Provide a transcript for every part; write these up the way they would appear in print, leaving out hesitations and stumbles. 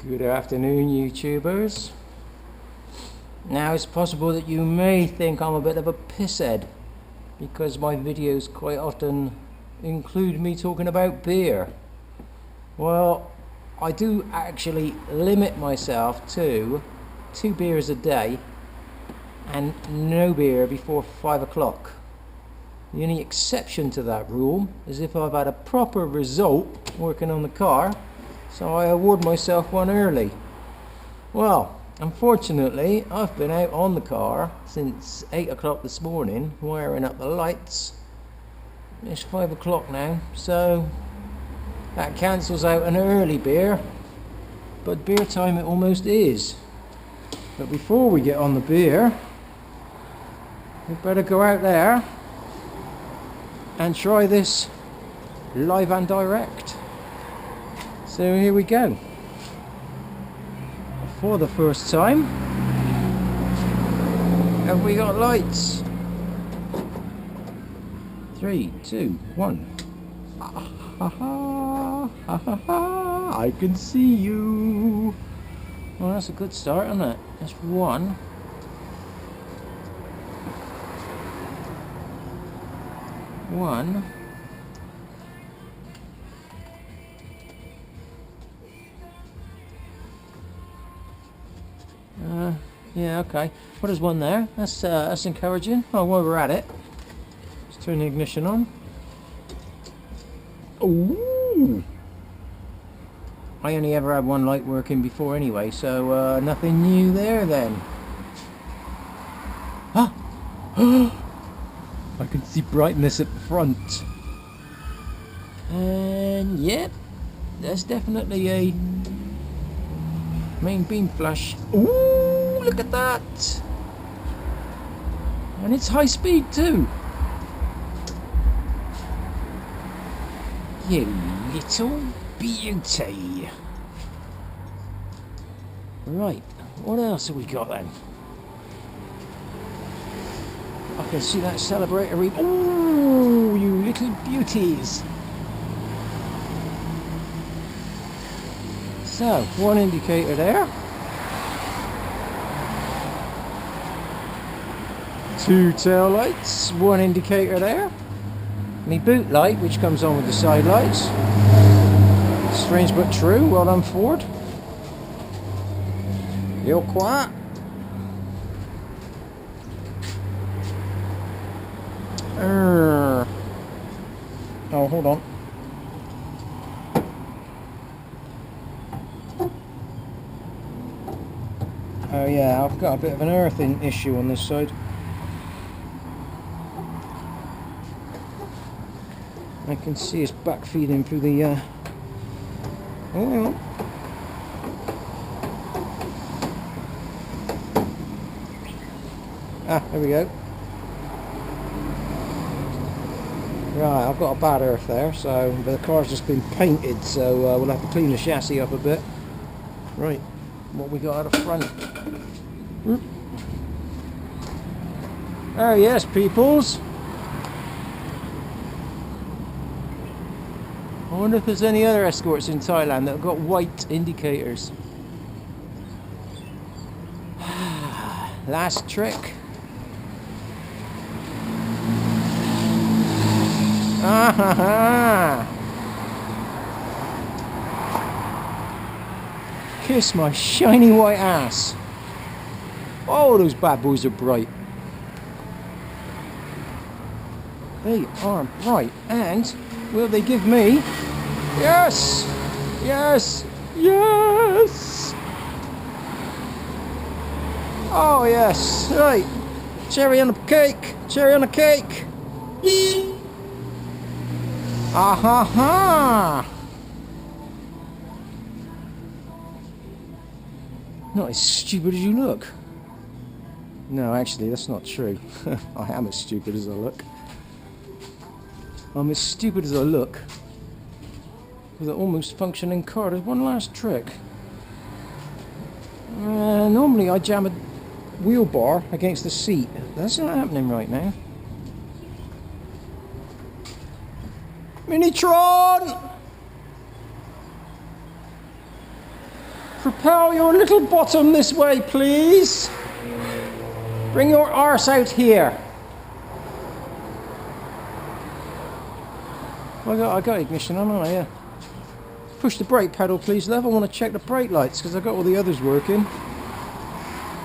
Good afternoon, YouTubers. Now it's possible that you may think I'm a bit of a pisshead because my videos quite often include me talking about beer. Well, I do actually limit myself to 2 beers a day and no beer before 5 o'clock. The only exception to that rule is if I've had a proper result working on the car, so I award myself one early. Well, unfortunately, I've been out on the car since 8 o'clock this morning, wiring up the lights. It's 5 o'clock now, so that cancels out an early beer, but beer time it almost is. But before we get on the beer, we better go out there and try this live and direct. So here we go. For the first time, have we got lights? 3, 2, 1. I can see you. Well, that's a good start, isn't it? That's 1. 1. Yeah, okay. What is 1 there? That's encouraging. Oh, while we're at it, let's turn the ignition on. Ooh! I only ever had 1 light working before anyway, so nothing new there then. Ah! I can see brightness at the front. And yep, there's definitely a main beam flash. Ooh, look at that! And it's high speed too. You little beauty. Right, what else have we got then? I can see that celebratory. Ooh, you little beauties. So, 1 indicator there. 2 tail lights, 1 indicator there. My boot light, which comes on with the side lights. Strange but true. Well done, Ford. You're quiet. Oh, hold on. Oh yeah, I've got a bit of an earthing issue on this side. I can see it's back feeding through the oh. Ah, there we go. Right, I've got a bad earth there, so but the car's just been painted, so we'll have to clean the chassis up a bit. Right, what we got at the front? Oh yes, peoples. I wonder if there's any other escorts in Thailand that have got white indicators. Last trick. Ah-ha-ha! Kiss my shiny white ass. Oh, those bad boys are bright. They are bright. And will they give me? Yes! Yes! Yes! Oh yes! Right. Cherry on the cake! Cherry on the cake! Ah ha ha! Not as stupid as you look. No, actually, that's not true. I am as stupid as I look. I'm as stupid as I look with an almost functioning car. There's one last trick. Normally I jam a wheel bar against the seat. That's not happening right now. Minitron! Propel your little bottom this way, please. Bring your arse out here. I got ignition on, haven't I? Yeah. Push the brake pedal, please, love. I want to check the brake lights because I've got all the others working.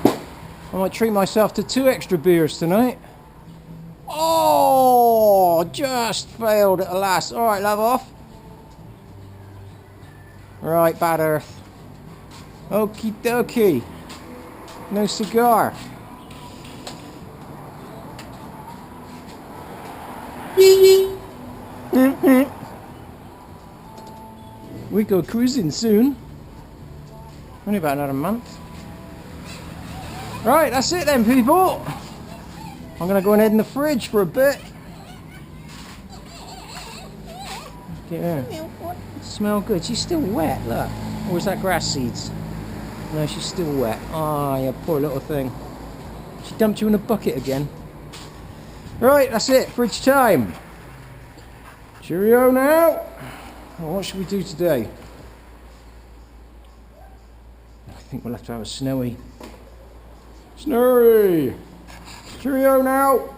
I might treat myself to 2 extra beers tonight. Oh, just failed at the last. All right, love, off. Right, bad earth. Okie dokie. No cigar. We go cruising soon. Only about another month. Right, that's it then, people. I'm gonna go and head in the fridge for a bit. Yeah. Smell good. She's still wet, look. Or is that grass seeds? No, she's still wet. Ah, yeah, poor little thing. She dumped you in a bucket again. Right, that's it. Fridge time. Cheerio now. Well, what should we do today? I think we'll have to have a snowy. Cheerio now.